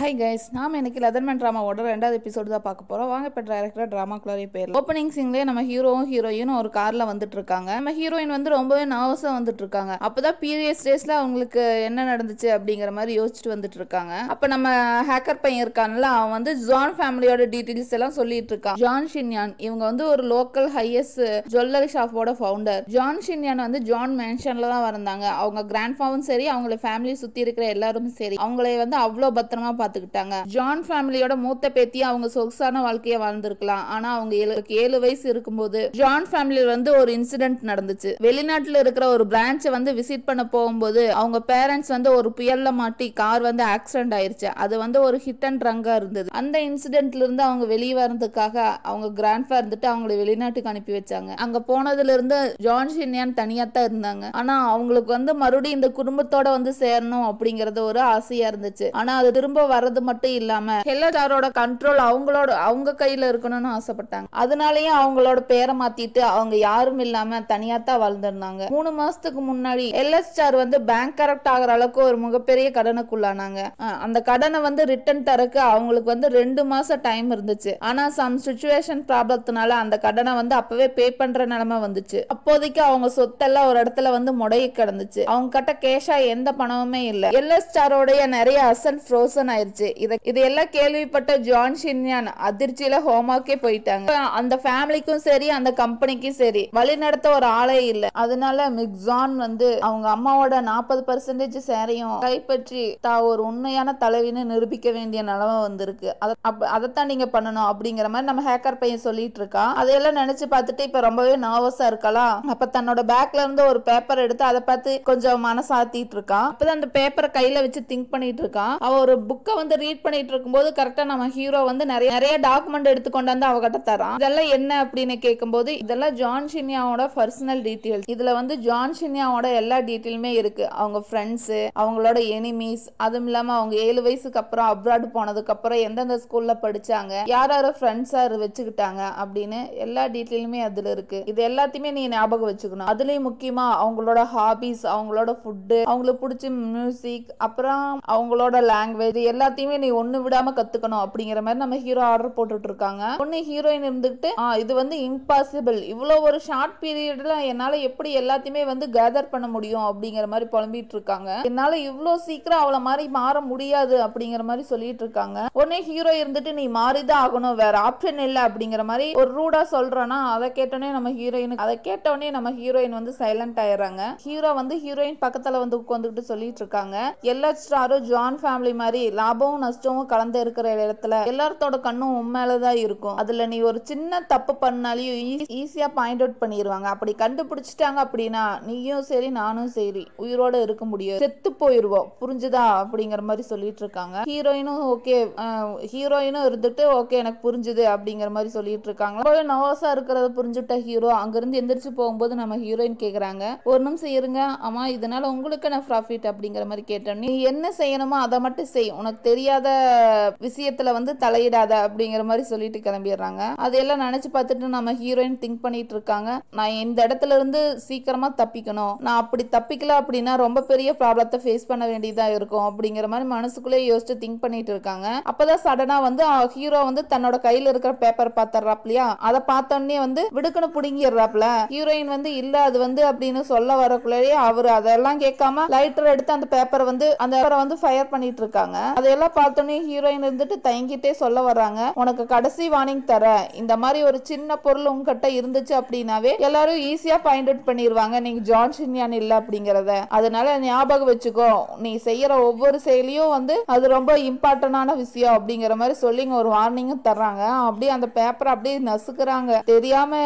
Hi guys, நாம் இன்னைக்கு லெதர்மேன் ட்ராமாவோட 2வது எபிசோடு தான் பார்க்க போகிறோம். வாங்க இப்போ டைரக்டராக ட்ராமாக்குள்ளே போயிடலாம். ஓப்பனிங் சீன்லேயே நம்ம ஹீரோவும் ஹீரோயினும் ஒரு காரில் வந்துட்டு இருக்காங்க. நம்ம ஹீரோயின் வந்து ரொம்பவே நர்வஸாக வந்துட்டு இருக்காங்க. அப்போதான் பீரியட்ஸ் டேஸில் அவங்களுக்கு என்ன நடந்துச்சு அப்படிங்கிற மாதிரி யோசிச்சுட்டு வந்துட்டு இருக்காங்க. அப்போ நம்ம ஹேக்கர் பையன் இருக்கான்ல, அவன் வந்து ஜான் ஃபேமிலியோட டீட்டெயில்ஸ் எல்லாம் சொல்லிட்டு இருக்கான். ஜான் ஷின்யான் இவங்க வந்து ஒரு லோக்கல் ஹையஸ்ட் ஜுவல்லரி ஷாப்போட ஃபவுண்டர். ஜான் ஷின்யான் வந்து ஜான் மேன்ஷன்ல தான் வந்தாங்க. அவங்க கிராண்ட் ஃபாவும் சரி, அவங்கள ஃபேமிலி சுற்றி இருக்கிற எல்லாரும் சரி, அவங்களே வந்து அவ்வளோ பத்திரமா பார்த்துக்கிட்டாங்க. ஜான் ஃபேமிலியோட மூத்த பேத்தி அவங்க சொகுசான வாழ்க்கையை வாழ்ந்திருக்கலாம். ஆனா அவங்க 7 வயசு இருக்கும்போது ஜான் ஃபேமிலியில வந்து ஒரு இன்சிடென்ட் நடந்துச்சு. வெளிநாட்டுல இருக்கிற ஒரு பிரான்ச்சை வந்து விசிட் பண்ண போகும்போது அவங்க பேரண்ட்ஸ் வந்து ஒரு புயல்ல மாட்டி கார் வந்து ஆக்சிடென்ட் ஆயிருச்சு. அது வந்து ஒரு ஹிட் அண்ட் ரங்கா இருந்தது. அந்த இன்சிடென்ட்ல இருந்து அவங்க வெளியே வரதுக்காக அவங்க கிராண்ட்ஃபா இருந்துட்டு அவங்களை வெளிநாட்டுக்கு அனுப்பி வச்சாங்க. அங்க போனதுல இருந்து ஜான் ஷின்யான் தனியா தான் இருந்தாங்க. ஆனா அவங்களுக்கு வந்து மறுபடியும் இந்த குடும்பத்தோட வந்து சேரணும் அப்படிங்கறது ஒரு ஆசையா இருந்துச்சு. ஆனா அது திரும்ப வர்றது மட்டும் இல்லாம ஹெல்லடாரோட கண்ட்ரோல் அவங்க கையில இருக்கணும்னு ஆசைப்பட்டாங்க. அதனாலயே அவங்களோட பேரை மாத்திட்டு அவங்க யாரும் இல்லாம தனியாத்தான் வாழ்ந்திருந்தாங்க. 3 மாசத்துக்கு முன்னாடி எல்எஸ்டார் வந்து பேங்க் கரெக்ட் ஆகிற அளவுக்கு ஒரு மிகப்பெரிய கடனுக்குள்ளானாங்க. அந்த கடனை வந்து ரிட்டர்ன் தரக்கு அவங்களுக்கு வந்து 2 மாசம் டைம் இருந்துச்சு. ஆனா சம் சிச்சுவேஷன் ப்ராப்ளத்தினால அந்த கடனை வந்து அப்பவே பே பண்ற நிலைமை வந்துச்சு. அப்போதைக்கு அவங்க சொத்தெல்லாம் ஒரு இடத்துல வந்து முடங்கி கிடந்துச்சு. அவங்க கிட்ட கேஷா எந்த பணமுமே இல்ல. எல்எஸ்டாரோடைய நிறைய அசெட் ஃப்ரோசன் ஆயிருச்சு. இதெல்லாம் கேள்விப்பட்ட ஜான் ஷின்யான் அதிர்ச்சியில ஹோமாக்கே போயிட்டாங்க. அந்த ஃபேமிலிக்கும் சரி, அந்த கம்பெனிக்கும் சரி வழி நடத்த ஒரு ஆளே இல்ல. அதனால மிக்ஸான் வந்து அவங்க அம்மாவோட 40% சேரையும் கைப்பற்றி ஒரு உண்மையான தலைவின்னு நிரூபிக்க வேண்டிய நிலைமை வந்திருக்கு. அதைத்தான் நீங்க பண்ணணும் அப்படிங்கிற மாதிரி நம்ம ஹேக்கர் பையன் சொல்லிட்டு இருக்கான். அதையெல்லாம் நினைச்சு பார்த்துட்டு இப்ப ரொம்பவே நர்வஸா இருக்கலாம். அப்ப தன்னோட பேக்ல இருந்து ஒரு பேப்பர் எடுத்து அதை பார்த்து கொஞ்சம் மனசாத்திட்டு இருக்கான். அப்பதான் அந்த பேப்பரை கையில வச்சு திங்க் பண்ணிட்டு இருக்கான். அவ ஒரு புக்கை வந்து ரீட் பண்ணிட்டு இருக்கும்போது கரெக்டா நம்ம ஹீரோ வந்து நிறைய டாக்குமெண்ட் எடுத்துக்கொண்டு வந்து அவகிட்ட தரான். இதெல்லாம் என்ன அப்படின்னு கேட்கும்போது இதெல்லாம் ஜான் ஷின்யாவோட பர்சனல் டீடைல்ஸ். இதுல வந்து ஜான் ஷின்யாவோட எல்லா டீடைலுமே இருக்கு. அவங்க ஃப்ரெண்ட்ஸ், அவங்களோட எனிமீஸ், அதுவும் இல்லாம அவங்க 7 வயசுக்கு அப்புறம் அப்ராட் போனதுக்கு அப்புறம் எந்தெந்த ஸ்கூல்ல படிச்சாங்க, யார் ஃப்ரெண்ட்ஸா வச்சுக்கிட்டாங்க அப்படின்னு எல்லா டீடைலுமே அதுல இருக்கு. இது எல்லாத்தையுமே நீ ஞாபகம் வச்சுக்கணும். அதுலயும் முக்கியமா அவங்களோட ஹாபிஸ், அவங்களோட ஃபுட்டு, அவங்களுக்கு பிடிச்ச மியூசிக், அப்புறம் அவங்களோட லாங்குவேஜ் எல்லாத்தையுமே நீ ஒண்ணு விடாம கத்துக்கணும் அப்படிங்கிற மாதிரி நம்ம ஹீரோ ஆர்டர் போட்டுட்டு இருக்காங்க. ஒன்னு ஹீரோயின் இருந்துட்டு இது வந்து இம்பாசிபிள், இவ்வளவு ஒரு ஷார்ட் பீரியட்ல என்னால எப்படி எல்லாத்தையுமே வந்து கேதர் பண்ண முடியும் அப்படிங்கிற மாதிரி புலம்பிட்டு இருக்காங்க. என்னால இவ்வளவு சீக்கிரம் அவளை மாதிரி மாற முடியாது அப்படிங்கிற மாதிரி சொல்லிட்டு இருக்காங்க. உடனே ஹீரோ இருந்துட்டு நீ மாறிதான் ஆகணும், வேற ஆப்ஷன் இல்ல அப்படிங்கிற மாதிரி ஒரு ரூடா சொல்றானா. அதை கேட்டோடனே நம்ம ஹீரோயின் வந்து சைலண்ட் ஆயிடுறாங்க. ஹீரோ வந்து ஹீரோயின் பக்கத்துல வந்து உட்கார்ந்துட்டு சொல்லிட்டு இருக்காங்க. எல்லா ஸ்டாரும் ஜான் ஃபேமிலி மாதிரி லாபமும் நஷ்டமும் கலந்து இருக்கிற இடத்துல எல்லாத்தோட கண்ணும் உண்மையிலதான் இருக்கும். அதுல நீ ஒரு சின்ன தப்பு பண்ணாலையும் ஈஸியா பாயிண்ட் அவுட் பண்ணிடுவாங்க. அப்படி கண்டுபிடிச்சிட்டாங்க அப்படின்னா நீயும் சரி நானும் சரி உயிரோட இருக்க முடியாது, செத்து போயிருவோம், புரிஞ்சுதா அப்படிங்கிற மாதிரி சொல்லிட்டு இருக்காங்க. ஹீரோயினும் இருந்துட்டு ஓகே எனக்கு புரிஞ்சுது அப்படிங்கிற மாதிரி சொல்லிட்டு இருக்காங்க. நர்வஸா இருக்கிறத புரிஞ்சுட்ட ஹீரோ அங்கிருந்து எந்திரிச்சு போகும்போது நம்ம ஹீரோயின் கேக்குறாங்க, ஒரு நிமிஷம் இருங்க அம்மா, இதனால உங்களுக்கு என்ன ப்ராஃபிட் அப்படிங்கிற மாதிரி கேட்டோம். நீ என்ன செய்யணுமோ அதை மட்டும் செய், உனக்கு தெரியாத விஷயத்துல வந்து தலையிடாத அப்படிங்கிற மாதிரி சொல்லிட்டு கிளம்பிடுறாங்க. அதையெல்லாம் நினைச்சு பார்த்துட்டு நம்ம ஹீரோயின் திங்க் பண்ணிட்டு இருக்காங்க. நான் இந்த இடத்துல இருந்து சீக்கிரமா தப்பிக்கணும், நான் அப்படி தப்பிக்கல அப்படின்னா ரொம்ப பெரிய ப்ராப்ளத்தை ஃபேஸ் பண்ண வேண்டியதா இருக்கும் அப்படிங்கிற மாதிரி மனசுக்குள்ளே யோசிச்சு திங்க் பண்ணிட்டு இருக்காங்க. அப்பதான் சடனா வந்து ஹீரோ வந்து தன்னோட கையில இருக்கிற பேப்பர் பாத்துறாப்லையா, அதை பார்த்தோன்னே வந்து விடுக்குன்னு புடுங்கிடுறாப்ல. ஹீரோயின் வந்து இல்ல அது வந்து அப்படின்னு சொல்ல வரக்குள்ளேயே அவரு அதெல்லாம் கேட்காம லைட்டர் எடுத்து அந்த பேப்பரை வந்து ஃபயர் பண்ணிட்டு இருக்காங்க. அதையெல்லாம் பார்த்தோன்னே ஹீரோயின் இருந்துட்டு தயங்கிட்டே சொல்ல வர்றாங்க, உனக்கு கடைசி வார்னிங் தர, இந்த மாதிரி ஒரு சின்ன பொருள் உங்ககிட்ட இருந்துச்சு அப்படின்னாவே எல்லாரும் ஈஸியா பாயிண்ட் அவுட் பண்ணிடுவாங்க நீங்க ஜான் ஷின்யான் இல்ல அப்படிங்கறத. அதனால ஞாபகம் வச்சுக்கோ, நீ செய்யற ஒவ்வொரு செயலியும் வந்து அது ரொம்ப இம்பார்ட்டன்டான விஷயம் அப்படிங்கிற மாதிரி சொல்லி ஒரு வார்னிங்கும் தர்றாங்க. அப்படியே அந்த பேப்பரை அப்படியே நசுக்குறாங்க. தெரியாம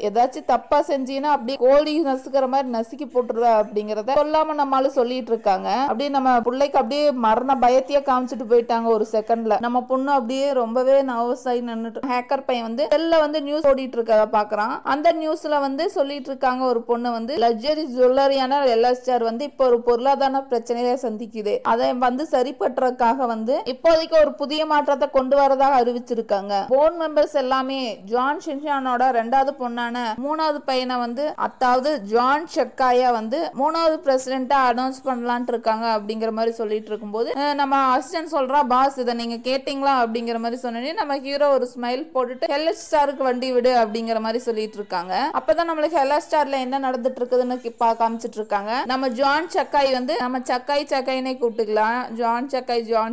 ஏதாச்சும் தப்பா செஞ்சீங்கன்னா அப்படியே கோழி நசுக்கிற மாதிரி நசுக்கி போட்டுருவ அப்படிங்கறத சொல்லாம நம்மளால சொல்லிட்டு இருக்காங்க. அப்படியே நம்ம பிள்ளைக்கு அப்படியே மரண பயத்தையே காமிச்சிட்டு போயிட்டாங்க ஒரு செகண்ட்ல. நம்ம பொண்ணு அப்படியே ரொம்பவே நர்வஸ் ஆகி நின்னுட்டு, ஹேக்கர் பையன் வந்து செல்ல வந்து நியூஸ் ஓடிட்டு இருக்கத பாக்குறான். அந்த நியூஸ்ல வந்து சொல்லிட்டு இருக்காங்க, ஒரு பொண்ணு வந்து லக்ஸரி ஜுவல்லரியான எல்எஸ்டார் வந்து இப்போ ஒரு பொருளாதார பிரச்சனையை சந்திக்குது, அதை வந்து சரி பண்றதுக்காக வந்து இப்போதைக்கு ஒரு புதிய மாற்றத்தை கொண்டு வரதாக அறிவிச்சிருக்காங்க. போர்ட் மெம்பர்ஸ் எல்லாமே ஜான் ஷின்யானோட 2வது பொண்ணான 3வது பையனை வந்து அதாவது ஜான் ஷெக்காயா வந்து 3வது பிரசிடென்ட்டா அனௌன்ஸ் பண்ணலாம்னு இருக்காங்க அப்படிங்கிற மாதிரி சொல்லிட்டு இருக்கும்போது நம்ம அசிஸ்டன்ட் அசிஸ்டன்ட் சொல்றா பாஸ் இதை நீங்க கேட்டீங்களா அப்படிங்கிற மாதிரி சொன்னே நம்ம ஹீரோ ஒரு ஸ்மைல் போட்டுட்டு எல்எச் ஸ்டாருக்கு வண்டி விடு அப்படிங்கிற மாதிரி சொல்லிட்டு இருக்காங்க. அப்பதான் நம்மளுக்கு எல்எச் ஸ்டார்ல என்ன நடந்துட்டு இருக்குதுன்னு காமிச்சிட்டு இருக்காங்க. நம்ம ஜான் சக்காய் வந்து நம்ம சக்காய்னே கூப்பிட்டுக்கலாம். ஜான்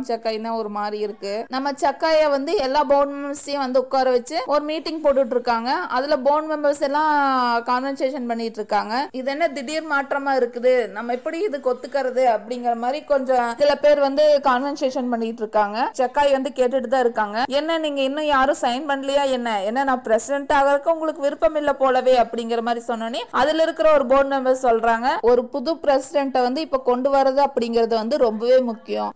சக்காய்னா ஒரு மாதிரி இருக்கு. நம்ம சக்காய வந்து எல்லா போர்டு மெம்பர்ஸையும் வந்து உட்கார வச்சு ஒரு மீட்டிங் போட்டுட்டு இருக்காங்க. அதுல போர்டு மெம்பர்ஸ் எல்லாம் கான்வர்சேஷன் பண்ணிட்டு இருக்காங்க. இது என்ன திடீர் மாற்றமா இருக்குது, நம்ம எப்படி இதுக்கு ஒத்துக்கிறது அப்படிங்கிற மாதிரி கொஞ்சம் சில பேர் வந்து கான்வர்சேஷன் பண்ணிட்டு இருக்காங்க. சக்காய் வந்து கேட்டுட்டு தான் இருக்காங்க. என்ன நீங்க இன்னும் யாரும் சைன் பண்ணலையா, என்ன நான் பிரசிடென்ட் ஆகிறதுக்கு உங்களுக்கு விருப்பம் இல்ல போலவே அப்படிங்கிற மாதிரி சொன்னோன்னே அதுல இருக்கிற ஒரு போர்டு மெம்பர் சொல்றாங்க, ஒரு புது பிரசிடென்ட்டை வந்து இப்ப கொண்டு வரது அப்படிங்கறது வந்து ரொம்பவே முக்கியம்.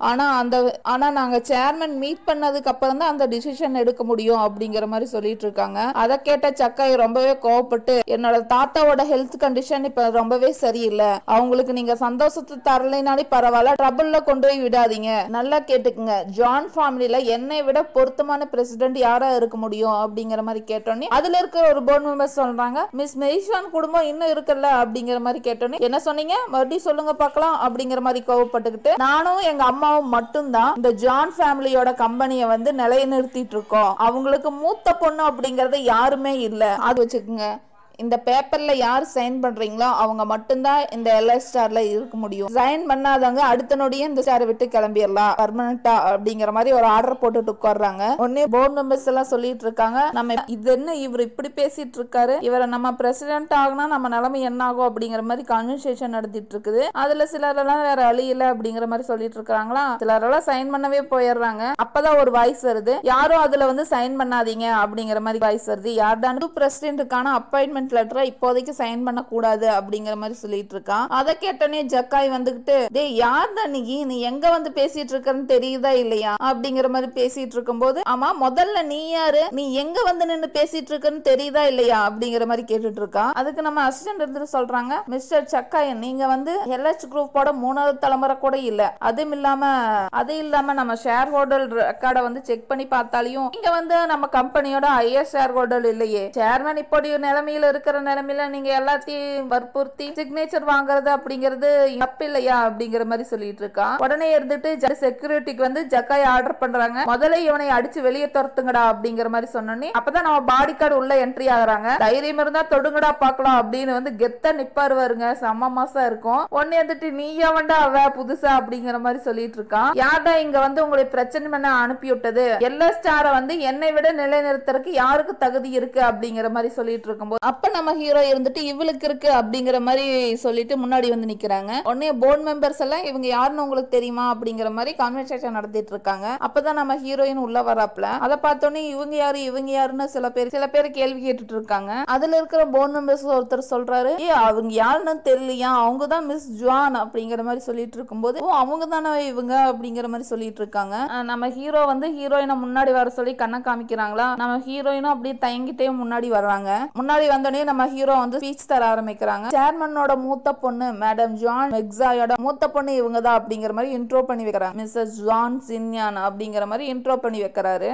ஆனா நாங்க சேர்மன் மீட் பண்ணதுக்கு அப்புறம் தான் அந்த டிசிஷன் எடுக்க முடியும் அப்படிங்கிற மாதிரி சொல்லிட்டு இருக்காங்க. அதை கேட்ட சக்காய் ரொம்பவே கோவப்பட்டு, என்னோட தாத்தாவோட ஹெல்த் கண்டிஷன் இப்ப ரொம்பவே சரியில்லை, அவங்களுக்கு நீங்க சந்தோஷத்தை தரலைனாலே பரவாயில்ல, ட்ரபிள்ல கொண்டு போய் விடாதீங்க. நல்லா கேட்டுக்குங்க, ஜான் ஃபேமிலியில என்னை விட பொருத்தமான பிரசிடென்ட் யாரா இருக்க முடியும் அப்படிங்கிற மாதிரி கேட்டோன்னே அதுல இருக்கிற ஒரு போர்டு மெம்பர் சொல்றாங்க, மிஸ் மெய்ஷான் குடும்பம் இன்னும் இருக்குல்ல அப்படிங்கிற மாதிரி கேட்டோன்னே என்ன சொன்னீங்க மறுபடியும் சொல்லுங்க பார்க்கலாம் அப்படிங்கிற மாதிரி கோவப்பட்டுக்கிட்டு, நானும் எங்க அம்மாவும் மட்டும்தான் இந்த ஜான் ஃபேமிலியோட கம்பெனியை வந்து நிலைநிறுத்திட்டு இருக்கோம், அவங்களுக்கு மூத்த பொண்ணு அப்படிங்கறது யாருமே இல்ல, அது வச்சுக்கோங்க. இந்த பேப்பர்ல யார் சைன் பண்றீங்களோ அவங்க மட்டும்தான் இந்த எல்எஸ் ஸ்டார்ல இருக்க முடியும். சைன் பண்ணாதவங்க அடுத்த நொடியே இந்த ஸ்டாரை விட்டு கிளம்பிடலாம் பர்மனண்டா அப்படிங்கிற மாதிரி ஒரு ஆர்டர் போட்டுட்டு உட்கார்றாங்க. உடனே போர்டு மெம்பர்ஸ் எல்லாம் சொல்லிட்டு இருக்காங்க, நம்ம இது என்ன இவர் இப்படி பேசிட்டு இருக்காரு, இவரை நம்ம பிரசிடென்ட் ஆகுனா நம்ம நிலைமை என்ன ஆகும் அப்படிங்கிற மாதிரி கான்வர்சேஷன் நடத்திட்டு இருக்குது. அதுல சிலரெல்லாம் வேற வழி இல்ல அப்படிங்கிற மாதிரி சொல்லிட்டு இருக்காங்களா, சிலரெல்லாம் சைன் பண்ணவே போயிடுறாங்க. அப்பதான் ஒரு வாய்ஸ் வருது, யாரும் அதுல வந்து சைன் பண்ணாதீங்க அப்படிங்கிற மாதிரி வாய்ஸ் வருது. யார்தான் பிரசிடென்ட்டுக்கான அப்பாயின்மெண்ட் லெட்டரை இப்போதைக்கு சைன் பண்ண கூடாது அப்படிங்கிற மாதிரி சொல்லிட்டு இருக்கான். அதை கேட்டோன்னே ஜக்காய் வந்துகிட்டு, டேய் யார்டா நீ எங்க வந்து பேசிட்டு இருக்கன்னு தெரியுதா இல்லையா அப்படிங்கிற மாதிரி பேசிட்டு இருக்கும்போது, ஆமா முதல்ல நீ யாரு, நீ எங்க வந்து நின்னு பேசிட்டு இருக்கன்னு தெரியுதா இல்லையா அப்படிங்கிற மாதிரி கேட்டுட்டு இருக்கான். அதுக்கு நம்ம அசிஸ்டன்ட் எடுத்துட்டு சொல்றாங்க, மிஸ்டர் சக்காய் நீங்க வந்து எல்எச் குரூப்போட 3வது தலைமுறை கூட இல்ல, அது இல்லாம நம்ம ஷேர் ஹோல்டர் ரெக்கார்டை வந்து செக் பண்ணி பார்த்தாலையும் இங்க வந்து நம்ம கம்பெனியோட ஹையஸ்ட் ஷேர் ஹோல்டர் இல்லையே, சேர்மன் இப்படி நிலைமையில இருக்கிற நிலைமையில நீங்க எல்லாத்தையும் வற்புறுத்தி சிக்னேச்சர் வாங்குறது அப்படிங்கிறது தப்பு இல்லையா அப்படிங்கிற மாதிரி சொல்லிட்டு இருக்கான். உடனே இருந்துட்டு செக்யூரிட்டிக்கு வந்து ஜக்காய் ஆர்டர் பண்றாங்க, முதல்ல இவனை அடிச்சு வெளியே துரத்துங்கடா அப்படிங்கிற மாதிரி சொன்னோன்னே அப்பதான் நம்ம பாடி கார்டு உள்ள என்ட்ரி ஆகுறாங்க. தைரியம் இருந்தா தொடுங்கடா பாக்கலாம் அப்படின்னு வந்து கெத்தா நிப்பாரு வருங்க, செம்ம மாசா இருக்கும். உடனே வந்துட்டு நீயா வண்டா அவ புதுசா அப்படிங்கிற மாதிரி சொல்லிட்டு இருக்கான். யார்டா இங்க வந்து உங்களை பிரச்சனை பண்ண அனுப்பி விட்டது, எல்லா ஸ்டாரை வந்து என்னை விட நிலைநிறுத்தறதுக்கு யாருக்கு தகுதி இருக்கு அப்படிங்கிற மாதிரி சொல்லிட்டு இருக்கும்போது அப்ப நம்ம ஹீரோ இருந்துட்டு இவளுக்கு இருக்கு அப்படிங்கிற மாதிரி சொல்லிட்டு முன்னாடி வந்து நிக்கிறாங்க. உடனே போர்டு மெம்பர்ஸ் எல்லாம் இவங்க யாருன்னு உங்களுக்கு தெரியுமா அப்படிங்கிற மாதிரி கான்வர்சேஷன் நடத்திட்டு இருக்காங்க. அப்பதான் நம்ம ஹீரோயின் உள்ள வராப்ல. அதை பார்த்தோன்னே இவங்க யாருன்னு சில பேர் கேள்வி கேட்டுட்டு இருக்காங்க. அதுல இருக்கிற போர்டு மெம்பர்ஸ் ஒருத்தர் சொல்றாரு, அவங்க யாருன்னு தெரியலையா, அவங்கதான் மிஸ் ஜான் அப்படிங்கிற மாதிரி சொல்லிட்டு இருக்கும்போது, அவங்க தானே இவங்க அப்படிங்கிற மாதிரி சொல்லிட்டு இருக்காங்க. நம்ம ஹீரோ வந்து ஹீரோயினை முன்னாடி வர சொல்லி கண்ணை காமிக்கிறாங்களா, நம்ம ஹீரோயினும் அப்படியே தயங்கிட்டே முன்னாடி வர்றாங்க. முன்னாடி வந்தோடனே நம்ம ஹீரோ வந்து ஸ்பீச் தர ஆரம்பிக்கிறாங்க. சேர்மனோட மூத்த பொண்ணு மேடம் ஜான் மெக்ஸாயோட மூத்த பொண்ணு இவங்க தான் அப்படிங்கிற மாதிரி இன்ட்ரோ பண்ணி வைக்கிறாங்க. மிஸ்ஸஸ் ஜான் சின்யான் அப்படிங்கிற மாதிரி இன்ட்ரோ பண்ணி வைக்கிறாரு.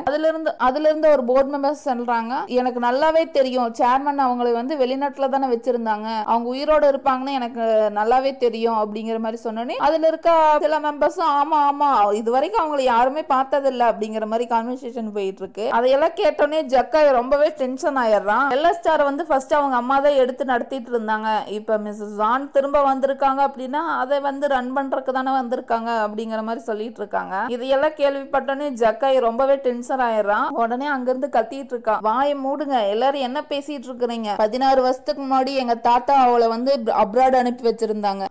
அதுல இருந்து ஒரு போர்டு மெம்பர்ஸ் சொல்றாங்க, எனக்கு நல்லாவே தெரியும் சேர்மன் அவங்களை வந்து வெளிநாட்டுல தானே வச்சிருந்தாங்க, அவங்க உயிரோட இருப்பாங்கன்னு எனக்கு நல்லாவே தெரியும் அப்படிங்கிற மாதிரி சொன்னோன்னே அதுல இருக்க சில மெம்பர்ஸும் ஆமா இது வரைக்கும் அவங்களை யாருமே பார்த்ததில்ல அப்படிங்கிற மாதிரி கான்வர்சேஷன் போயிட்டு இருக்கு. அதையெல்லாம் கேட்டோன்னே ஜக்காய் ரொம்பவே டென்ஷன் ஆயிடுறான். எல்லா ஸ்டார் வந்து ஃபர்ஸ்ட் அவங்க அம்மா தான் எடுத்து நடத்திட்டு இருந்தாங்க, இப்ப மிஸ்ஸஸ் ஜான் திரும்ப வந்திருக்காங்க அப்படின்னா அதை வந்து ரன் பண்றதுக்கு தானே வந்திருக்காங்க அப்படிங்கிற மாதிரி சொல்லிட்டு இருக்காங்க. இதையெல்லாம் கேள்விப்பட்டோன்னே ஜக்காய் ரொம்பவே டென்ஷன் ஆயிடுறான். உடனே அங்கிருந்து கத்திட்டு இருக்கான், வாயை மூடுங்க எல்லாரும் என்ன பேசிட்டு இருக்கிறீங்க, 16 வருஷத்துக்கு முன்னாடி எங்க தாத்தா அவளை வந்து அப்ராட் அனுப்பி வச்சிருந்தாங்க,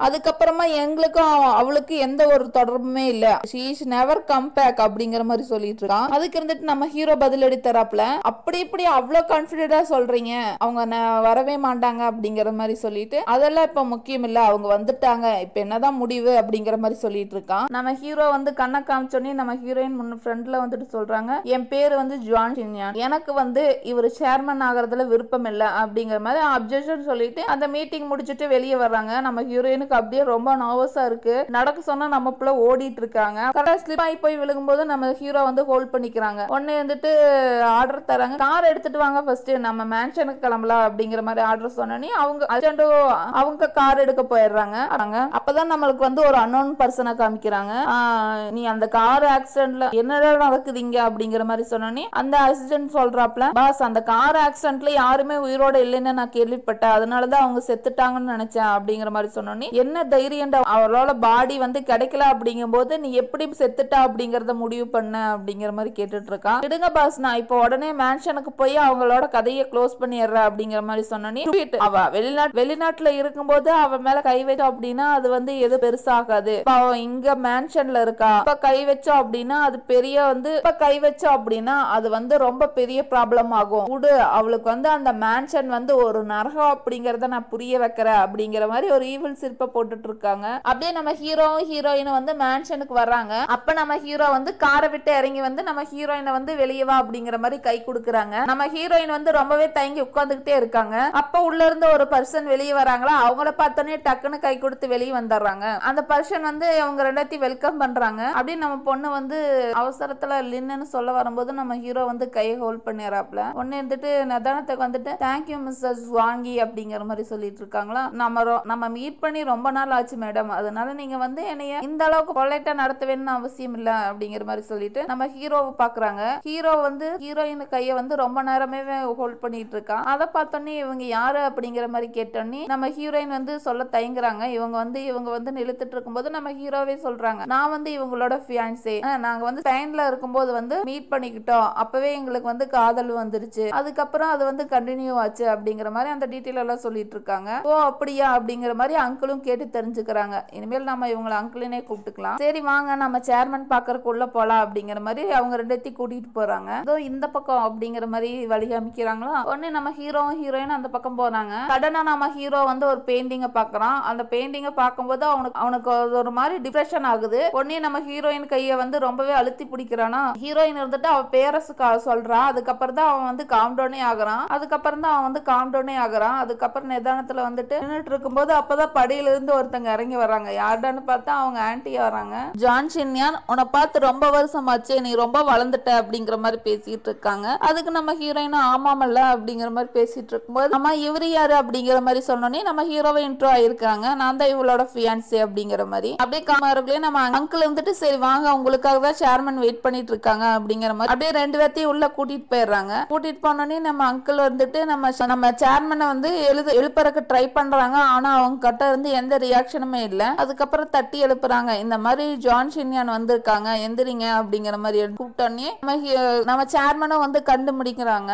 அதுக்கப்புறமா எங்களுக்கும் அவளுக்கு எந்த ஒரு தொடர்புமே இல்ல, she is never come back அப்படிங்கிற மாதிரி சொல்லிட்டு இருக்கான். அதுக்கு இருந்துட்டு நம்ம ஹீரோ பதிலடி தராப்ல, அப்படி இப்படி அவ்வளவு கான்பிடென்டா சொல்றீங்க, அவங்க வரவே மாட்டாங்க அப்படிங்கிற மாதிரி சொல்லிட்டு, அதெல்லாம் இப்ப முக்கியம் இல்ல, அவங்க வந்துட்டாங்க, இப்ப என்னதான் முடிவு அப்படிங்கிற மாதிரி சொல்லிட்டு இருக்கான். நம்ம ஹீரோ வந்து கண்ணை காமிச்சோன்னே நம்ம ஹீரோயின் முன்ன ஃப்ரெண்ட்ல வந்துட்டு சொல்றாங்க, என் பேரு வந்து ஜான் சின்யான், எனக்கு வந்து இவர் சேர்மன் ஆகிறதுல விருப்பம் இல்ல அப்படிங்கிற மாதிரி அப்ஜெக்ஷன் சொல்லிட்டு அந்த மீட்டிங் முடிச்சுட்டு வெளியே வர்றாங்க. நம்ம ஹீரோயினுக்கு அப்படியே ரொம்ப நர்வஸா இருக்கு, நடக்க சொன்னா நம்ம புள்ள ஓடிட்டு இருக்காங்க. கரெக்டா ஸ்லிப் ஆகி போய் விழுகும்போது நம்ம ஹீரோ வந்து ஹோல்ட் பண்ணிக்கிறாங்க. உடனே வந்துட்டு ஆர்டர் தராங்க, கார் எடுத்துட்டு வாங்க ஃபர்ஸ்ட் நம்ம மேன்ஷனுக்கு கிளம்பலாம் அப்படிங்கிற மாதிரி ஆர்டர் சொன்னோன்னே அவங்க கார் எடுக்க போயிடுறாங்க. அப்பதான் நம்மளுக்கு வந்து ஒரு அன்னோன் பர்சனை காமிக்கிறாங்க. நீ அந்த கார் ஆக்சிடென்ட்ல என்னடா நடக்குதுங்க அப்படிங்கிற மாதிரி சொன்னோன்னே அந்த அசிஸ்டன்ட் சொல்றாப்ல, பாஸ் அந்த கார் ஆக்சிடென்ட்ல யாருமே உயிரோட இல்லைன்னு நான் கேள்விப்பட்டேன், அதனாலதான் அவங்க செத்துட்டாங்கன்னு நினைச்சேன் அப்படிங்கிற மாதிரி சொன்னோன்னே, என்ன தைரியம் அவரோட பாடி வந்து கிடைக்கல அப்படிங்கும் போது நீ எப்படி செத்துட்டா அப்படிங்கறத முடிவு பண்ண அப்படிங்கிற மாதிரி கேட்டுட்டு இருக்கான். விடுங்க பாஸ், நான் இப்போ உடனே மேன்ஷனுக்கு போய் அவங்களோட கதையை க்ளோஸ் பண்ணிடுறேன் அப்படிங்கிற மாதிரி சொன்னோன்னே, அவ வெளிநாட்டுல இருக்கும்போது அவ மேல கை வச்சோம் அப்படின்னா அது வந்து எது பெருசாகாது. அவ இங்க மேன்ஷன்ல இருக்கா, இப்ப கை வச்சோம் அப்படின்னா அது பெரிய வந்து இப்ப கை வச்சோம் அப்படின்னா அது வந்து ரொம்ப பெரிய ப்ராப்ளம் ஆகும். அவளுக்கு வந்து அந்த மேன்ஷன் வந்து ஒரு நரகம் அப்படிங்கறத நான் புரிய வைக்கிறேன் அப்படிங்கிற மாதிரி ஒரு ஈவில் சிற்ப போட்டுட்டு இருக்காங்க. அப்படியே நம்ம ஹீரோவும் ஹீரோயினும் வந்து மேன்ஷனுக்கு வர்றாங்க. அப்ப நம்ம ஹீரோ வந்து காரை விட்டு இறங்கி வந்து நம்ம ஹீரோயினை வந்து வெளியே வா அப்படிங்கிற மாதிரி கை கொடுக்குறாங்க. நம்ம ஹீரோயின் வந்து ரொம்பவே தயங்கி உட்கார்ந்துகிட்டே இருக்காங்க. அப்ப உள்ள இருந்து ஒரு பர்சன் வெளியே வராங்களா, அவங்கள பார்த்தோன்னே டக்குன்னு கை கொடுத்து வெளியே வந்துடுறாங்க. அந்த பர்சன் வந்து அவங்க ரெண்டாத்தையும் வெல்கம் பண்றாங்க. அப்படியே நம்ம பொண்ணு வந்து அவசரத்துல லின்னு சொல்ல வரும்போது நம்ம ஹீரோ வந்து கையை ஹோல்ட் பண்ணிடுறாப்ல. ஒன்னு இருந்துட்டு நிதானத்துக்கு வந்துட்டு தேங்க்யூ மிஸ்ஸஸ் வாங்கி அப்படிங்கிற மாதிரி சொல்லிட்டு இருக்காங்களா. நம்ம மீட் பண்ணி ரொம்ப நாள் ஆச்சு மேடம், அதனால நீங்க வந்து என்னைய இந்த அளவுக்கு பொலைட்டா நடத்தவேன்னு அவசியம் இல்ல அப்படிங்கிற மாதிரி சொல்லிட்டு நம்ம ஹீரோவை பாக்குறாங்க. ஹீரோ வந்து ஹீரோயின் கையை வந்து ரொம்ப நேரமே ஹோல்ட் பண்ணிட்டு இருக்கான். அதை பார்த்தோன்னே இவங்க யாரு அப்படிங்கிற மாதிரி கேட்டோன்னே நம்ம ஹீரோயின் வந்து சொல்ல தயங்குறாங்க. இவங்க வந்து நிறுத்திட்டு இருக்கும்போது நம்ம ஹீரோவே சொல்றாங்க, நான் வந்து இவங்களோட ஃபியான்சே, நாங்க வந்து ஸ்பெயின்ல இருக்கும்போது வந்து மீட் பண்ணிக்கிட்டோம், அப்பவே எங்களுக்கு வந்து காதல் வந்துருச்சு, அதுக்கப்புறம் அது வந்து கண்டினியூ ஆச்சு அப்படிங்கிற மாதிரி அந்த டீட்டெயில் எல்லாம் சொல்லிட்டு இருக்காங்க. ஓ அப்படியா அப்படிங்கிற மாதிரி அங்கிளும் கேட்டு தெரிஞ்சுக்கிறாங்க. இனிமேல் நம்ம இவங்களை அங்கிளுனே கூப்பிட்டுக்கலாம். சரி வாங்க நம்ம சேர்மன் பாக்கறதுக்குள்ள போலாம் அப்படிங்கிற மாதிரி அவங்க ரெண்டத்தையும் கூட்டிட்டு போறாங்க. இந்த பக்கம் அப்படிங்கிற மாதிரி வழி அமைக்கிறாங்களா. உடனே நம்ம ஹீரோவும் ஹீரோயின் அந்த பக்கம் போறாங்க. சடனா நம்ம ஹீரோ வந்து ஒரு பெயிண்டிங்க பாக்குறான். அந்த பெயிண்டிங்க பார்க்கும்போது அவனுக்கு ஒரு மாதிரி டிப்ரெஷன் ஆகுது. உடனே நம்ம ஹீரோயின் கையை வந்து ரொம்பவே அழுத்தி பிடிக்கிறானா. ஹீரோயின் இருந்துட்டு அவ பேரை சொல்றா. அதுக்கப்புறம் தான் அவன் வந்து காம்டவுனே ஆகுறான். அதுக்கப்புறம் நிதானத்துல வந்துட்டு நின்றுட்டு இருக்கும்போது அப்பதான் படியில இருந்து ஒருத்தங்க இறங்கி வராங்க. யாருடான்னு பார்த்தா அவங்க ஆன்டி வராங்க. ஜான் ஷின்யான், உன்னை பார்த்து ரொம்ப வருஷம் ஆச்சு, நீ ரொம்ப வளர்ந்துட்ட அப்படிங்கிற மாதிரி பேசிட்டு இருக்காங்க. அதுக்கு நம்ம ஹீரோயினும் ஆமாமல்ல அப்படிங்கிற மாதிரி பேசிட்டு இருக்கும்போது நம்ம இவரு யாரு அப்படிங்கிற மாதிரி சொன்னோன்னே நம்ம ஹீரோவை இன்ட்ரோ ஆயிருக்காங்க. நான் தான் இவளோட ஃபியான்சே அப்படிங்கிற மாதிரி. அப்படியே காமாருக்குள்ளே நம்ம அங்கிள் வந்துட்டு சரி வாங்க உங்களுக்காக தான் சேர்மன் வெயிட் பண்ணிட்டு இருக்காங்க அப்படிங்கிற மாதிரி அப்படியே ரெண்டு பேர்த்தையும் உள்ள கூட்டிட்டு போயிடுறாங்க. கூட்டிட்டு போனோடனே நம்ம அங்கிள் வந்துட்டு நம்ம சேர்மனை வந்து எழுப்புறக்கு ட்ரை பண்றாங்க. ஆனா அவங்க கிட்ட இருந்து எந்த ரியாக்ஷனுமே இல்ல. அதுக்கப்புறம் தட்டி எழுப்புறாங்க, இந்த மாதிரி ஜான் ஷின்யான் வந்திருக்காங்க எந்திரிங்க அப்படிங்கிற மாதிரி கூப்பிட்டோன்னே நம்ம சேர்மனும் வந்து கண்டுபிடிக்கிறாங்க.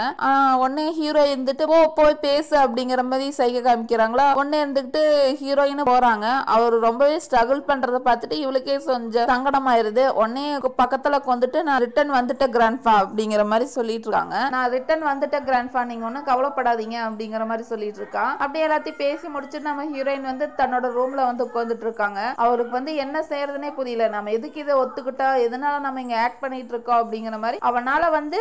உடனே ஹீரோ இருந்துட்டு போய் பேசு அப்படிங்கிற மாதிரி சைகை காமிக்கிறாங்களா. உடனே இருந்துட்டு ஹீரோயின் போறாங்க. அவர் ரொம்பவே ஸ்ட்ரகிள் பண்றத பார்த்துட்டு இவளுக்கே கொஞ்சம் சங்கடமாயிருது. உடனே பக்கத்துல வந்துட்டு நான் ரிட்டர்ன் வந்துட்டேன் கிராண்ட்ஃபா அப்படிங்கிற மாதிரி சொல்லிட்டு இருக்காங்க. நான் ரிட்டர்ன் வந்துட்டேன் கிராண்ட்ஃபா, நீங்க ஒன்னும் கவலைப்படாதீங்க அப்படிங்கிற மாதிரி சொல்லிட்டு இருக்கா. அப்படியே எல்லாத்தையும் பேசி முடிச்சுட்டு நம்ம ஹீரோயின் வந்து தன்னோட ரூம்ல வந்து உட்கார்ந்துட்டு இருக்காங்க. அவருக்கு வந்து என்ன செய்யறதுனே புரியல. நம்ம எதுக்கு இதை ஒத்துக்கிட்டா, எதனால நம்ம இங்க ஆக்ட் பண்ணிட்டு இருக்கோம் அப்படிங்கிற மாதிரி அவனால வந்து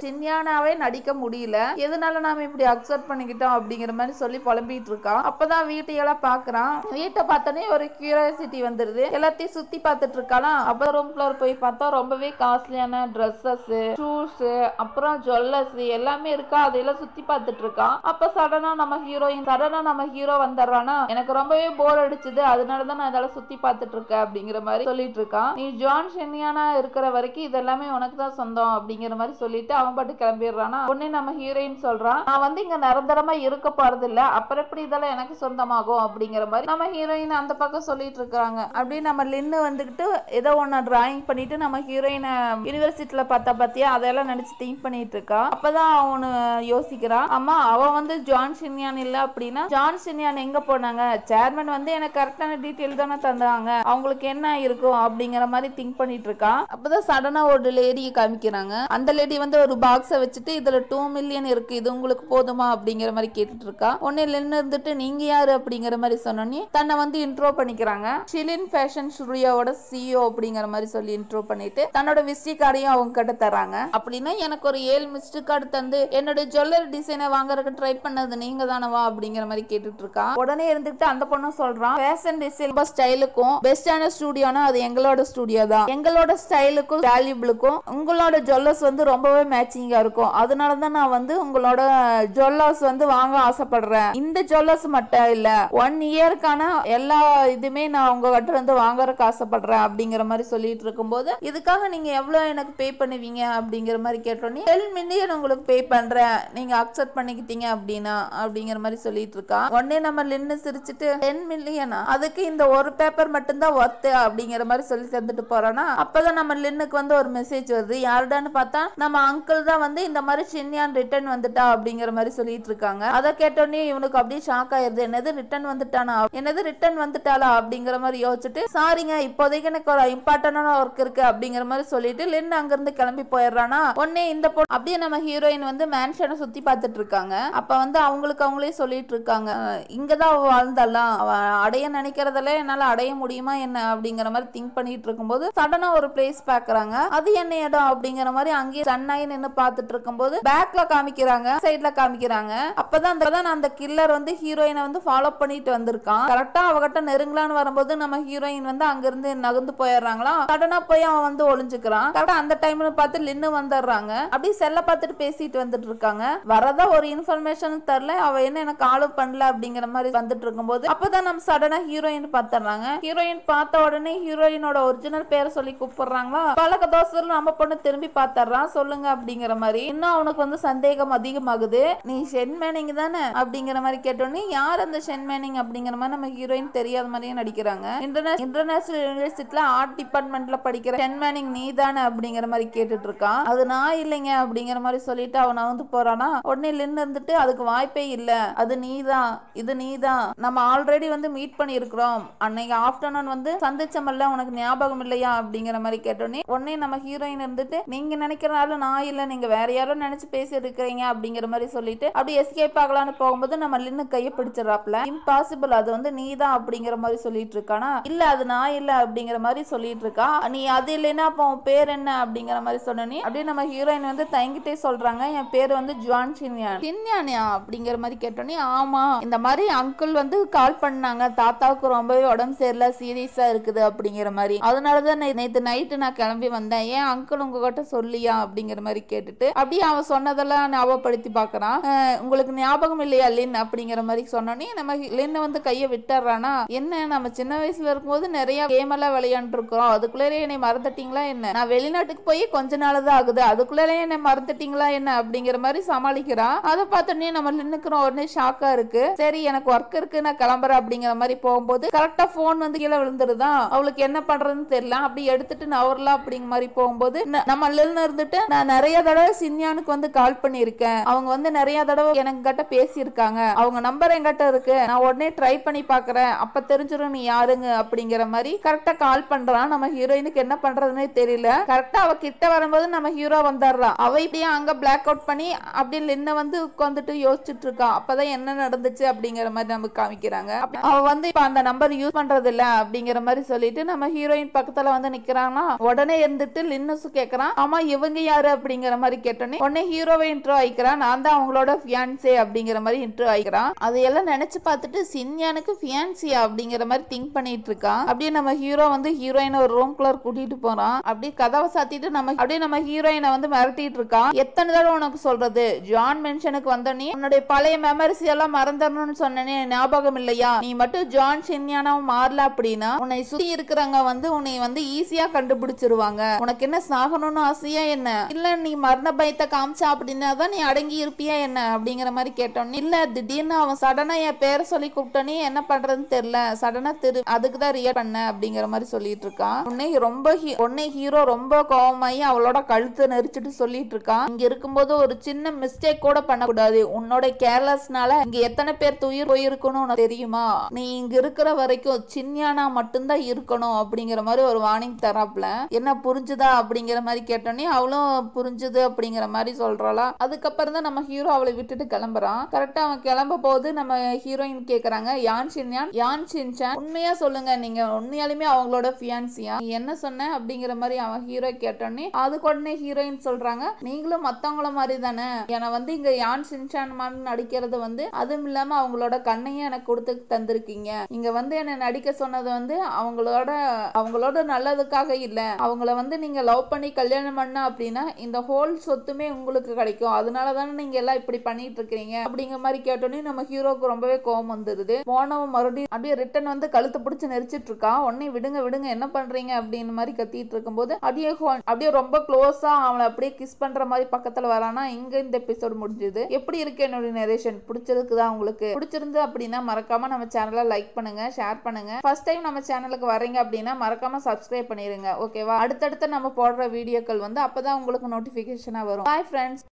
சின்யானாவே நடிக்க முடியல. எதனால நாம இப்படி அக்செப்ட் பண்ணிக்கிட்டோம் அப்படிங்கிற மாதிரி சொல்லி புலம்பிட்டு இருக்கா. அப்பதான் வீட்டையெல்லாம் பாக்குறான். வீட்டை பார்த்தோன்னே ஒரு கியூரியாசிட்டி வந்துருது. எல்லாத்தையும் சுத்தி பார்த்துட்டு இருக்கானா. அப்ப ரூம்ல போய் பார்த்தா ரொம்பவே காஸ்ட்லியான ட்ரெஸ்ஸஸ், ஷூஸ், அப்புறம் ஜுவல்லர்ஸ் எல்லாமே இருக்கா. அதெல்லாம் சுத்தி பார்த்துட்டு இருக்கான். அப்ப சடனா நம்ம ஹீரோ வந்துடுறானா. எனக்கு ரொம்பவே போர் அடிச்சுது, அதனாலதான் நான் இதெல்லாம் சுத்தி பார்த்துட்டு இருக்கேன் அப்படிங்கிற மாதிரி சொல்லிட்டு இருக்கான். நீ ஜான் ஷின்யானா இருக்கிற வரைக்கும் இதெல்லாமே உனக்கு தான் சொந்தம் அப்படிங்கிற மாதிரி சொல்லிட்டு அவன் பாட்டு கிளம்பிடுறானா. உடனே நம்ம ஹீரோயின் சொல்றான், நான் வந்து இங்க நிரந்தரமா இருக்க போறது இல்ல, அப்புறம் எப்படி இதெல்லாம் எனக்கு சொந்தமாகும் அப்படிங்கிற மாதிரி நம்ம ஹீரோயின் அந்த பக்கம் சொல்லிட்டு இருக்காங்க. அப்படி நம்ம லின்னு வந்துகிட்டு ஏதோ ஒன்னு டிராயிங் பண்ணிட்டு நம்ம ஹீரோயினை யூனிவர்சிட்டியில பாத்தியா அதெல்லாம் நினைச்சு திங்க் பண்ணிட்டு இருக்கா. அப்பதான் அவனு யோசிக்கிறான், ஆமா அவன் வந்து ஜான் ஷின்யான் இல்ல அப்படின்னா ஜான் ஷின்யான் எங்க போனாங்க, சேர்மன் வந்து எனக்கு கரெக்டான டீட்டெயில் தானே தந்தாங்க, அவங்களுக்கு என்ன இருக்கும் அப்படிங்கிற மாதிரி திங்க் பண்ணிட்டு இருக்கா. அப்பதான் சடனா ஒரு லேடியை காமிக்கிறாங்க. அந்த லேடி வந்து ஒரு பாக்ஸை வச்சுட்டு இதுல 2 மில்லியன் இருக்கு, இது உங்களுக்கு போதுமா அப்படிங்கிற மாதிரி கேட்டுட்டு இருக்கா. ஒன்னு நின்று இருந்துட்டு நீங்க யாரு அப்படிங்கிற மாதிரி சொன்னோன்னே தன்னை வந்து இன்ட்ரோ பண்ணிக்கிறாங்க. ஷிலின் ஃபேஷன் ஸ்டுடியோவோட CEO அப்படிங்கிற மாதிரி சொல்லி இன்ட்ரோ பண்ணிட்டு தன்னோட விசிட் கார்டையும் அவங்க கிட்ட தராங்க. அப்படின்னா எனக்கு ஒரு 7 விசிட் கார்டு தந்து என்னோட ஜுவல்லரி டிசைனை வாங்குறதுக்கு ட்ரை பண்ணது நீங்க தானவா அப்படிங்கிற மாதிரி கேட்டுட்டு இருக்கா. உடனே இருந்துட்டு அந்த பொண்ணும் சொல்றான், ஃபேஷன் டிசைன் ஸ்டைலுக்கும் பெஸ்டான ஸ்டுடியோனா அது எங்களோட ஸ்டுடியோ தான், எங்களோட ஸ்டைலுக்கும் வேல்யூபிளுக்கும் உங்களோட ஜுவல்லர்ஸ் வந்து ரொம்பவே மேட்சிங்கா இருக்கும், அதனாலதான் நான் வந்து உங்களோட ஜுவல்லர்ஸ் வந்து வாங்க ஆசைப்படுறேன். இந்த ஜுவல்லர்ஸ் மட்டும் இல்ல 1 இயர்க்கான எல்லா இதுமே நான் உங்ககிட்ட இருந்து வாங்குறதுக்கு ஆசைப்படுறேன் அப்படிங்கிற மாதிரி சொல்லிட்டு இருக்கும்போது, இதுக்காக நீங்க எவ்வளவு எனக்கு பே பண்ணுவீங்க அப்படிங்கிற மாதிரி கேட்டோன்னே 10 மில்லியன் உங்களுக்கு பே பண்றேன், நீங்க அக்செப்ட் பண்ணிக்கிட்டீங்க அப்படின்னா அப்படிங்கிற மாதிரி சொல்லிட்டு இருக்கா. உடனே நம்ம லின்னு சிரிச்சுட்டு 10 மில்லியனா, அதுக்கு இந்த ஒரு பேப்பர் மட்டும்தான் ஒர்த்து அப்படிங்கிற மாதிரி சொல்லி தந்துட்டு போறானா. அப்பதான் நம்ம லின்னுக்கு வந்து ஒரு மெசேஜ் வருது. யாருடான்னு பார்த்தா நம்ம அங்கிள் தான் வந்து இந்த மாதிரி ஷின்யான் ரிட்டர்ன் வந்துட்டா அப்படிங்கிற மாதிரி சொல்லிட்டு இருக்காங்க. அதை கேட்டோன்னே இவனுக்கு அப்படியே ஷாக் ஆயிருது. என்னது ரிட்டர்ன் வந்துட்டானா, என்னது ரிட்டர்ன் வந்துட்டாளா அப்படிங்கிற மாதிரி யோசிச்சுட்டு, சாரிங்க இப்போதைக்கு எனக்கு ஒரு இம்பார்ட்டன்டான ஒர்க் இருக்கு அப்படிங்கிற மாதிரி சொல்லிட்டு லின் அங்கிருந்து கிளம்பி போயிடுறானா. உடனே இந்த அப்படியே நம்ம ஹீரோயின் வந்து மேன்ஷனை சுத்தி பார்த்துட்டு இருக்காங்க. அப்ப வந்து அவங்களுக்கு அவங்களே சொல்லிட்டு இருக்காங்க, இங்கதான் வாழ்ந்தாலாம், அடைய நினைக்கிறதுல என்னால அடைய முடியுமா என்ன அப்படிங்கிற மாதிரி திங்க் பண்ணிட்டு இருக்கும்போது சடனா ஒரு பிளேஸ் பாக்குறாங்க. அது என்ன இடம் அப்படிங்கிற மாதிரி அங்கேயே சன்னாய் நின்று பார்த்துட்டு இருக்கும்போது பேக்ல காமிக்கிறாங்க, சைட்ல காமிக்கிறாங்க. அப்பதான் அந்த கில்லர் வந்து ஹீரோயினை வந்து ஃபாலோ பண்ணிட்டு வந்திருக்கான். கரெக்டா அவகிட்ட நெருங்கலான்னு வரும்போது நம்ம ஹீரோயின் வந்து அங்க இருந்து நகர்ந்து போயிடுறாங்களா. சடனா போய் அவன் வந்து ஒளிஞ்சுக்கிறான். கரெக்டா அந்த டைம்ல பார்த்து லின்னு வந்துடுறாங்க. அப்படியே செல்ல பார்த்துட்டு பேசிட்டு வந்துட்டு இருக்காங்க. வரதா ஒரு இன்ஃபர்மேஷன் தரல, அவ என்ன எனக்கு ஆளு பண்ணல அப்படிங்கிற மாதிரி வந்துட்டு இருக்கும்போது அப்பதான் நம்ம சடனா ஹீரோயின் பாத்துறாங்க. ஹீரோயின் பார்த்த உடனே ஹீரோயினோட ஒரிஜினல் பேரை சொல்லி கூப்பிடுறாங்களா. பழக்க தோசைல நம்ம பொண்ணு திரும்பி பாத்துறான். சொல்லுங்க அப்படிங்கிற மாதிரி. இன்னும் அவனுக்கு வந்து சந்தேகம் அதிகமாகுது. நீ ஷென் மேனிங் தானே அப்படிங்கிற மாதிரி கேட்டோன்னே, யார் அந்த ஷென் மேனிங் அப்படிங்கிற மாதிரி நம்ம ஹீரோயின் தெரியாத மாதிரியே நடிக்கிறாங்க. இன்டர்நேஷனல் யூனிவர்சிட்டில ஆர்ட் டிபார்ட்மெண்ட்ல படிக்கிற ஷென் மேனிங் நீ தானே அப்படிங்கிற மாதிரி கேட்டுட்டு இருக்கான். அது நான் இல்லைங்க அப்படிங்கிற மாதிரி சொல்லிட்டு அவன் வந்து போறானா. உடனே லின்னு இருந்துட்டு, அதுக்கு வாய்ப்பே இல்ல, அது நீதான், இது நீதான், நம்ம ஆல்ரெடி வந்து மீட் பண்ணி இருக்கிறோம், அன்னைக்கு ஆஃப்டர்நூன் வந்து சந்திச்சமல்ல, உனக்கு ஞாபகம் இல்லையா அப்படிங்கிற மாதிரி கேட்டோன்னே உடனே நம்ம ஹீரோயின் இருந்துட்டு, நீங்க நினைக்கிறாலும் நான் இல்ல, நீங்க வேற யாரோ நினைச்சு பேசி இருக்கிறீங்க அப்படிங்கிற மாதிரி சொல்லிட்டு அப்படி எஸ்கேப் ஆகலான்னு போகும்போது நம்ம லின்னு கையை பிடிச்சிடறாப்ல. இம்பாசிபிள், அது வந்து நீதான் அப்படிங்கிற மாதிரி சொல்லிட்டு இருக்கானா. இல்ல அது நான் இல்ல அப்படிங்கிற மாதிரி சொல்லிட்டு இருக்கா. நீ அது இல்லைன்னா அப்போ பேர் என்ன அப்படிங்கிற மாதிரி சொன்னே அப்படியே நம்ம ஹீரோயின் வந்து தயங்கிட்டே சொல்றாங்க, என் பேர் வந்து ஜுவான் ஷின்யான். ஷின்யானியா அப்படிங்கிற மாதிரி கேட்டோன்னே, ஆமா இந்த மாதிரி அங்கிள் வந்து கால் பண்ணாங்க, தாத்தாவுக்கு ரொம்பவே உடம்பு சரியில்லை, சீரியஸா இருக்குது அப்படிங்கிற மாதிரி, அதனாலதான் நேத்து நைட்டு நான் கிளம்பி வந்தேன், ஏன் அங்கிள் உங்ககிட்ட சொல்லியா அப்படிங்கிற மாதிரி கேட்டுட்டு அப்படியே அவன் சொன்னதெல்லாம் ஞாபகப்படுத்தி பாக்குறான். உங்களுக்கு ஞாபகம் இல்லையா லின் அப்படிங்கிற மாதிரி சொன்னோன்னே நம்ம லின் வந்து கையை விட்டுறானா. என்ன நம்ம சின்ன வயசுல இருக்கும்போது நிறைய கேம் எல்லாம் விளையாண்டு இருக்கிறோம், அதுக்குள்ளே என்னை மறந்துட்டீங்களா என்ன, நான் வெளிநாட்டுக்கு போய் கொஞ்ச நாள் தான் ஆகுது, அதுக்குள்ளே என்னை மறந்துட்டீங்களா என்ன அப்படிங்கிற மாதிரி சமாளிக்கிறான். அதை பார்த்தோன்னே நம்ம லின்னுக்குறோம் உடனே ஷாக்கா இருக்கு. சரி எனக்கு ஒர்க் இருக்கு நான் கிளம்புறேன் அப்படிங்கிற மாதிரி போகும்போது கரெக்டா போன் வந்து கீழே விழுந்துருதான். அவளுக்கு என்ன பண்றதுன்னு தெரியல. அப்படி எடுத்துட்டு நவரலாம் அப்படிங்கிற மாதிரி போகும்போது நம்ம லின்னு இருந்துட்டு, நான் நிறைய தடவை ஷின்யானுக்கு வந்து கால் பண்ணிருக்கேன், அவங்க வந்து நிறைய தடவை எனக்கு கிட்ட பேசி இருக்காங்க, அவங்க நம்பர் என்கிட்ட இருக்கு, நான் உடனே ட்ரை பண்ணி பாக்குறேன், அப்ப தெரிஞ்சிடும் நீ யாருங்க அப்படிங்கிற மாதிரி கரெக்டா கால் பண்றான். நம்ம ஹீரோயினுக்கு என்ன பண்றதுன்னே தெரியல. கரெக்டா அவ கிட்ட வரும்போது நம்ம ஹீரோ வந்துடுறான். அவ இப்படியே அங்க பிளாக் அவுட் பண்ணி அப்படி லின்ன வந்து உட்காந்துட்டு யோசிச்சுட்டு இருக்கா. அப்பதான் என்ன நடந்துச்சு அப்படிங்கிற மாதிரி நமக்கு காமிக்கிறாங்க. அவ வந்து இப்ப அந்த நம்பர் யூஸ் பண்றது இல்ல அப்படிங்கிற மாதிரி சொல்லிட்டு நம்ம ஹீரோயின் பக்கத்துல வந்து நிக்கிறானா. உடனே இருந்துட்டு லின்னு கேக்குறான், ஆமா இவங்க யாரு அப்படிங்கிற மாதிரி கேட்டோன்னே உடனே ஹீரோவை இன்ட்ரோ ஆயிக்கிறான், நான் தான் அவங்களோட ஃபியான்சே அப்படிங்கிற மாதிரி இன்ட்ரோ ஆயிக்கிறான். அதையெல்லாம் நினைச்சு பார்த்துட்டு ஷின்யானுக்கு ஃபியான்சியா அப்படிங்கிற மாதிரி திங்க் பண்ணிட்டு இருக்கான். அப்படியே நம்ம ஹீரோ வந்து ஹீரோயினை ஒரு ரூம் குள்ள கூட்டிட்டு போறான். அப்படியே கதவை சாத்திட்டு நம்ம ஹீரோயினை வந்து மிரட்டிட்டு இருக்கான். எத்தனை தடவை உனக்கு சொல்றது, ஜான் மென்ஷனுக்கு வந்தோடனே உன்னுடைய பழைய மெமரிஸ் எல்லாம் மறந்துடணும்னு சொன்னனே ஞாபகம் இல்லையா, நீ மட்டும் ஜான் ஷின்யானாவும் மாறல அப்படின்னா உன்னை சுத்தி இருக்கிறவங்க வந்து உன்னை வந்து ஈஸியா கண்டுபிடிச்சிருவாங்க, உனக்கு என்ன சாகணும்னு ஆசையா என்ன, இல்ல நீ மரண பயத்தை காமிச்சா அப்படின்னா தான் நீ அடங்கி இருப்பியா என்ன அப்படிங்கிற மாதிரி கேட்டோன்னு, இல்ல திடீர்னு அவன் சடனா என் பேரை சொல்லி கூப்பிட்டோன்னே என்ன பண்றதுன்னு தெரியல, சடனா அதுக்குதான் ரியாக்ட் பண்ண அப்படிங்கிற மாதிரி சொல்லிட்டு இருக்கான். உன்னை ஹீரோ ரொம்ப கோவமாயி அவளோட கழுத்தை நெரிச்சிட்டு சொல்லிட்டு இருக்கான், இங்க இருக்கும்போது ஒரு சின்ன மிஸ்டேக் கூட பண்ணக்கூடாது, உன்னோட கேர்லெஸ்னால இங்க எத்தனை பேர் துயிர் போயிருக்கணும் உனக்கு தெரியுமா, நீ இங்க இருக்கிற வரைக்கும் சின்யானா மட்டும்தான் இருக்கணும் அப்படிங்கிற மாதிரி ஒரு வார்னிங் தராப்ல. என்ன புரிஞ்சுதா அப்படிங்கிற மாதிரி கேட்டோன்னே அவளும் புரிஞ்சுது அப்படிங்கிற மாதிரி சொல்றாளா. அதுக்கப்புறம் தான் நம்ம ஹீரோ அவளை விட்டுட்டு கிளம்புறான். கரெக்டா அவன் கிளம்ப போது நம்ம ஹீரோயின் கேக்குறாங்க, யான் ஷின்சான் உண்மையா சொல்லுங்க, நீங்க உண்மையாலுமே அவங்களோட ஃபியான்சியா, நீ என்ன சொன்ன அப்படிங்கிற மாதிரி அவன் ஹீரோ கேட்டோன்னே அதுக்கு உடனே ஹீரோயின் சொல்றாங்க, நீங்களும் மத்தவங்கள மாதிரி தானே, ஏன்னா வந்து இங்க யான் ஷின்சான் மாதிரி நடிக்கிறது வந்து அதுவும் இல்லாம அவங்களோட கண்ணையும் எனக்கு கொடுத்து தந்திருக்கீங்க, இங்க வந்து என்ன நடிக்க சொன்னது வந்து அவங்களோட நல்லதுக்காக இல்ல, அவங்கள வந்து நீங்க லவ் பண்ணி கல்யாணம் பண்ண அப்படின்னா இந்த ஹோல் சொத்துமே உங்களுக்கு கிடைக்கும், அதனாலதானே நீங்க எல்லாம் இப்படி பண்ணிட்டு இருக்கீங்க அப்படிங்கிற மாதிரி கேட்டோன்னே நம்ம ஹீரோக்கு ரொம்பவே கோவம் வந்துருது. போனவன் மறுபடியும் அப்படியே ரிட்டன் வந்து கழுத்து பிடிச்சு நெரிச்சிட்டு இருக்கான். உடனே விடுங்க விடுங்க என்ன பண்றீங்க அப்படின்னு மாதிரி கத்திட்டு இருக்கும்போது அப்படியே ரொம்ப க்ளோஸா அவனை அப்படியே கிஸ் பண்ற மாதிரி பக்கத்துல வரானா. இங்க இந்த எபிசோட் முடிஞ்சது. எப்படி இருக்கு என்னோட நரேஷன்? பிடிச்சிருக்குதா உங்களுக்கு? பிடிச்சிருந்து அப்படின்னா மறக்காம நம்ம சேனலை லைக் பண்ணுங்க, ஷேர் பண்ணுங்க. ஃபர்ஸ்ட் டைம் நம்ம சேனலுக்கு வரீங்க அப்படின்னா மறக்காம சப்ஸ்கிரைப் பண்ணிருங்க. ஓகேவா? அடுத்தடுத்து நம்ம போடுற வீடியோக்கள் வந்து அப்பதான் உங்களுக்கு நோட்டிபிகேஷனா வரும். Bye friends.